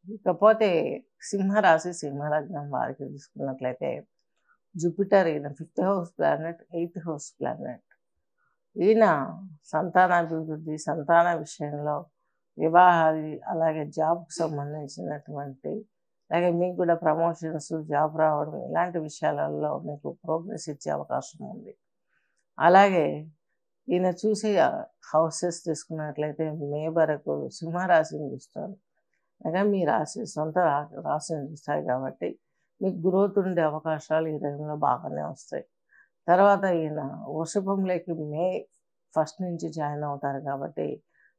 ఇకపోతే సింహరాశి, సింహలగ్నం వారికి తీసుకున్నట్లయితే జూపిటర్ ఈయన 5th house planet, 8th house planet. ఈయన సంతానాభివృద్ధి, సంతాన విషయంలో వివాహాలు, అలాగే జాబ్‌కు సంబంధించినటువంటి, అలాగే మీకు కూడా ప్రమోషన్స్, జాబ్ రావడం ఇలాంటి విషయాలలో మీకు ప్రోగ్రెస్ ఇచ్చే అవకాశం ఉంది. అలాగే ఈయన చూసే హౌసెస్ తీసుకున్నట్లయితే మే వరకు సింహరాశిని చూస్తారు. అనగా మీ రాశి సొంత రాశిని చూస్తాయి కాబట్టి మీకు గ్రోత్ ఉండే అవకాశాలు ఈ టైంలో బాగానే వస్తాయి. తర్వాత ఈయన వృషభంలోకి మే 1 నుంచి జాయిన్ అవుతారు కాబట్టి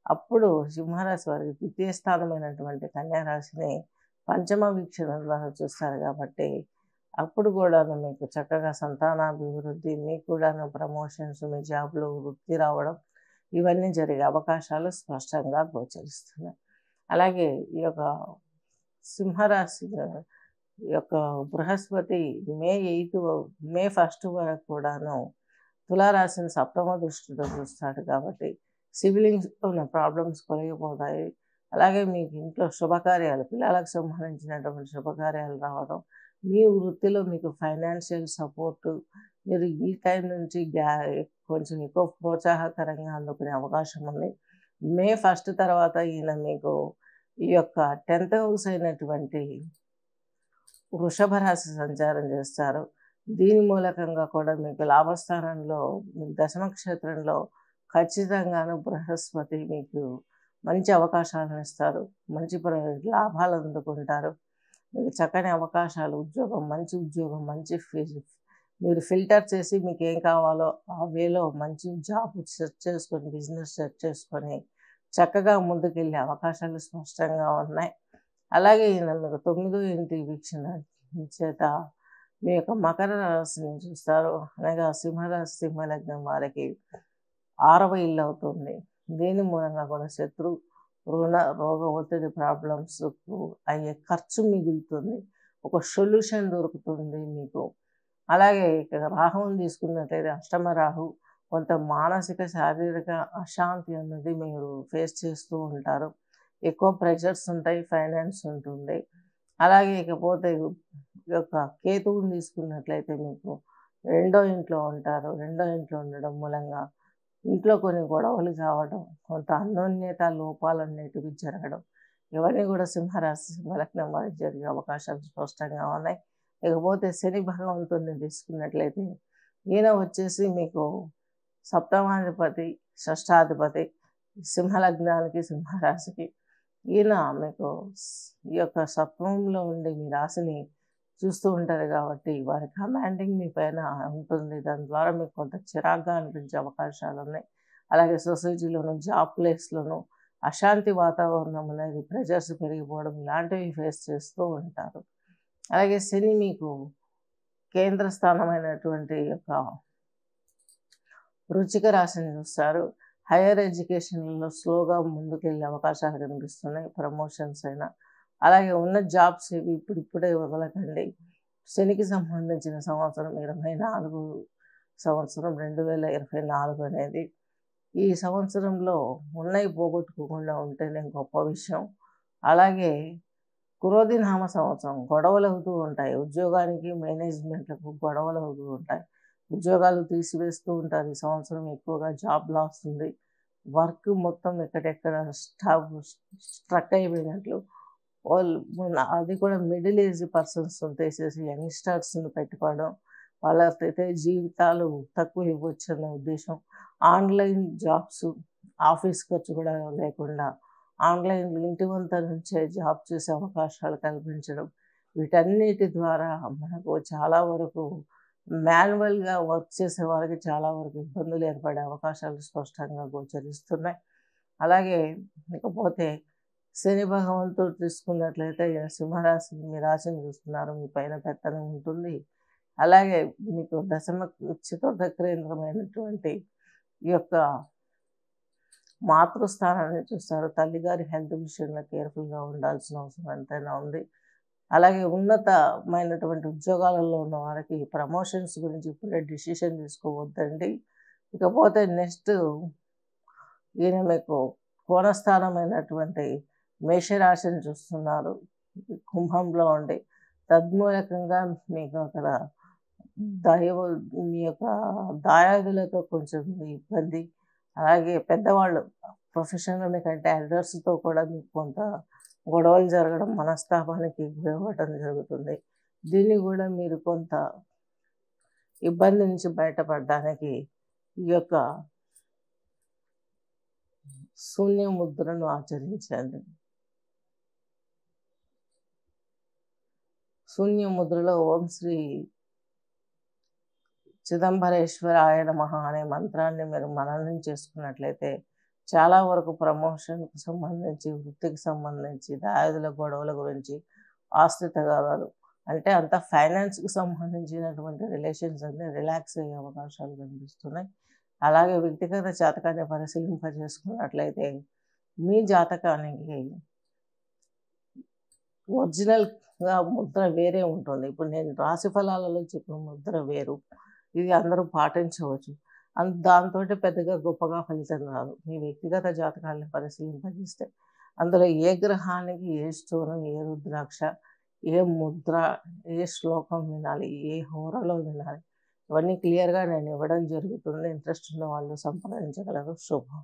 అప్పుడు సింహరాశి వారికి ద్వితీయ స్థానమైనటువంటి కన్యారాశిని పంచమ వీక్షణ ద్వారా చూస్తారు కాబట్టి అప్పుడు కూడాను మీకు చక్కగా సంతానాభివృద్ధి, మీకు కూడాను ప్రమోషన్స్, మీ జాబ్‌లో వృద్ధి రావడం ఇవన్నీ జరిగే అవకాశాలు స్పష్టంగా గోచరిస్తున్నాయి. అలాగే ఈ యొక్క సింహరాశి యొక్క బృహస్పతి మే 1 వరకు కూడాను తులారాశిని సప్తమ దృష్టితో చూస్తాడు కాబట్టి సిబ్లింగ్స్‌తో ఉన్న ప్రాబ్లమ్స్ తొలగిపోతాయి. అలాగే మీకు ఇంట్లో శుభకార్యాలు, పిల్లలకు సంబంధించినటువంటి శుభకార్యాలు రావడం, మీ వృత్తిలో మీకు ఫైనాన్షియల్ సపోర్టు మీరు ఈ టైం నుంచి కొంచెం ఎక్కువ ప్రోత్సాహకరంగా అందుకునే అవకాశం ఉంది. మే 1 తర్వాత ఈయన మీకు ఈ యొక్క 10th హౌస్ అయినటువంటి వృషభ రాశి సంచారం చేస్తారు. దీని మూలకంగా కూడా మీకు లాభస్థానంలో, మీకు దశమ క్షేత్రంలో ఖచ్చితంగాను బృహస్పతి మీకు మంచి అవకాశాలను ఇస్తారు. మంచి లాభాలు అందుకుంటారు. మీకు చక్కని అవకాశాలు, మంచి ఉద్యోగం, మంచి మీరు ఫిల్టర్ చేసి మీకు ఏం కావాలో ఆ వేలో మంచి జాబ్ సెట్ చేసుకొని, బిజినెస్ సెట్ చేసుకొని చక్కగా ముందుకెళ్ళే అవకాశాలు స్పష్టంగా ఉన్నాయి. అలాగే ఈయన మీకు 9వ ఇంటి వీక్షణ చేత మీ యొక్క మకర రాశిని చూస్తారు. అనగా సింహరాశి, సింహలగ్నం వారికి 6వ ఇల్లు అవుతుంది. దీని మూలంగా కూడా శత్రు, రుణ, రోగ ఒత్తిడి ప్రాబ్లమ్స్‌కు అయ్యే ఖర్చు మిగులుతుంది. ఒక సొల్యూషన్ దొరుకుతుంది మీకు. అలాగే ఇక్కడ రాహువుని తీసుకున్నట్లయితే అష్టమ రాహు కొంత మానసిక, శారీరక అశాంతి అన్నది మీరు ఫేస్ చేస్తూ ఉంటారు. ఎక్కువ ప్రెషర్స్ ఉంటాయి, ఫైనాన్స్ ఉంటుంది. అలాగే ఇకపోతే ఈ యొక్క కేతువుని తీసుకున్నట్లయితే మీకు 2వ ఇంట్లో ఉంటారు. 2వ ఇంట్లో ఉండడం మూలంగా ఇంట్లో కొన్ని గొడవలు కావడం, కొంత అన్యోన్యత లోపాలు అనేటివి జరగడం, ఇవన్నీ కూడా సింహరాశి, సింహలగ్నం వారికి జరిగే అవకాశాలు స్పష్టంగా ఉన్నాయి. ఇకపోతే శని భగవంతుడిని తీసుకున్నట్లయితే ఈయన వచ్చేసి మీకు సప్తమాధిపతి, షష్టాధిపతి సింహలగ్నానికి, సింహరాశికి. ఈయన మీకు ఈ యొక్క సప్తమంలో ఉండి మీ రాశిని చూస్తూ ఉంటారు కాబట్టి వారి కమాండింగ్ మీ పైన ఉంటుంది. దాని ద్వారా మీకు కొంత చిరాగ్గా అనిపించే అవకాశాలు ఉన్నాయి. అలాగే సొసైటీలోను, జాబ్ ప్లేస్‌లోను అశాంతి వాతావరణం అనేది, ప్రెషర్స్ పెరిగిపోవడం ఇలాంటివి ఫేస్ చేస్తూ ఉంటారు. అలాగే శని మీకు కేంద్ర స్థానమైనటువంటి యొక్క వృశ్చిక రాశిని చూస్తారు. హైయర్ ఎడ్యుకేషన్‌లో స్లోగా ముందుకెళ్ళే అవకాశాలు కనిపిస్తున్నాయి, ప్రమోషన్స్ అయినా. అలాగే ఉన్న జాబ్స్ ఇవి ఇప్పుడిప్పుడే వదలకండి. శనికి సంబంధించిన సంవత్సరం 2024 అనేది. ఈ సంవత్సరంలో ఉన్నవి పోగొట్టుకోకుండా ఉంటేనే గొప్ప విషయం. అలాగే క్రోధినామ సంవత్సరం, గొడవలు అవుతూ ఉంటాయి. ఉద్యోగానికి, మేనేజ్మెంట్‌లకు గొడవలు అవుతూ ఉంటాయి. ఉద్యోగాలు తీసివేస్తూ ఉంటారు. ఈ సంవత్సరం ఎక్కువగా జాబ్ లాస్ ఉంది. వర్క్ మొత్తం ఎక్కడెక్కడ స్ట్రక్ అయిపోయినట్లు అది కూడా మిడిల్ ఏజ్ పర్సన్స్ తీసేసి యంగ్స్టర్స్ని పెట్టుకోవడం, వాళ్ళకైతే జీవితాలు తక్కువ ఇవ్వచ్చు అన్న ఉద్దేశం. ఆన్లైన్ జాబ్స్, ఆఫీస్ ఖర్చు కూడా లేకుండా ఆన్లైన్ ఇంటి వద్ద నుంచే జాబ్ చేసే అవకాశాలు కల్పించడం, వీటన్నిటి ద్వారా మనకు చాలా వరకు మాన్యువల్‌గా వర్క్ చేసే వారికి చాలా వరకు ఇబ్బందులు ఏర్పడే అవకాశాలు స్పష్టంగా గోచరిస్తున్నాయి. అలాగే ఇకపోతే శని భగవంతుడు తీసుకున్నట్లయితే సింహరాశి, మీ రాశిని చూస్తున్నారు. మీ పైన పెత్తనం ఉంటుంది. అలాగే మీకు చతుర్థ కేంద్రమైనటువంటి ఈ యొక్క మాతృస్థానాన్ని చూస్తారు. తల్లిగారి హెల్త్ విషయంలో కేర్ఫుల్గా ఉండాల్సిన అవసరం ఎంతైనా ఉంది. అలాగే ఉన్నతమైనటువంటి ఉద్యోగాలలో ఉన్న వారికి ప్రమోషన్స్ గురించి ఇప్పుడే డిసిషన్ తీసుకోవద్దండి. ఇకపోతే నెక్స్ట్ ఈయన మీకు కోణస్థానమైనటువంటి మేషరాశిని చూస్తున్నారు. కుంభంలో ఉండి తద్మూలకంగా మీకు అక్కడ దైవ మీ యొక్క దాయాదులతో కొంచెం ఇబ్బంది, అలాగే పెద్దవాళ్ళు ప్రొఫెషనల్ మీకంటే ఎల్డర్స్తో కూడా మీకు కొంత గొడవలు జరగడం, మనస్తాపానికి గురవ్వడం జరుగుతుంది. దీన్ని కూడా మీరు కొంత ఇబ్బంది నుంచి బయటపడడానికి ఈ యొక్క శూన్య ముద్రను ఆచరించండి. శూన్య ముద్రలో ఓం శ్రీ చిదంబరేశ్వరాయ నమః అనే మంత్రాన్ని మీరు మననం చేసుకున్నట్లయితే చాలా వరకు ప్రమోషన్కి సంబంధించి, వృత్తికి సంబంధించి, దాయాదుల గొడవల గురించి, ఆస్తి తగాదాలు అంటే అంత ఫైనాన్స్కి సంబంధించినటువంటి రిలేషన్స్ అన్నీ రిలాక్స్ అయ్యే అవకాశాలు కనిపిస్తున్నాయి. అలాగే వ్యక్తిగత జాతకాన్ని పరిశీలింపజేసుకున్నట్లయితే మీ జాతకానికి ఒరిజినల్గా ముద్ర వేరే ఉంటుంది. ఇప్పుడు నేను రాశి ఫలాలలో చెప్పిన ముద్ర వేరు, ఇది అందరూ పాటించవచ్చు. దాంతో పెద్దగా గొప్పగా ఫలితం రాదు. మీ వ్యక్తిగత జాతకాలను పరిశీలింపజేస్తే అందులో ఏ గ్రహానికి ఏ స్టోను, ఏ రుద్రాక్ష, ఏ ముద్ర, ఏ శ్లోకం వినాలి, ఏ హోరలో వినాలి, ఇవన్నీ క్లియర్గా నేను ఇవ్వడం జరుగుతుంది. ఇంట్రెస్ట్ ఉన్న వాళ్ళు సంప్రదించగలరు. శుభం.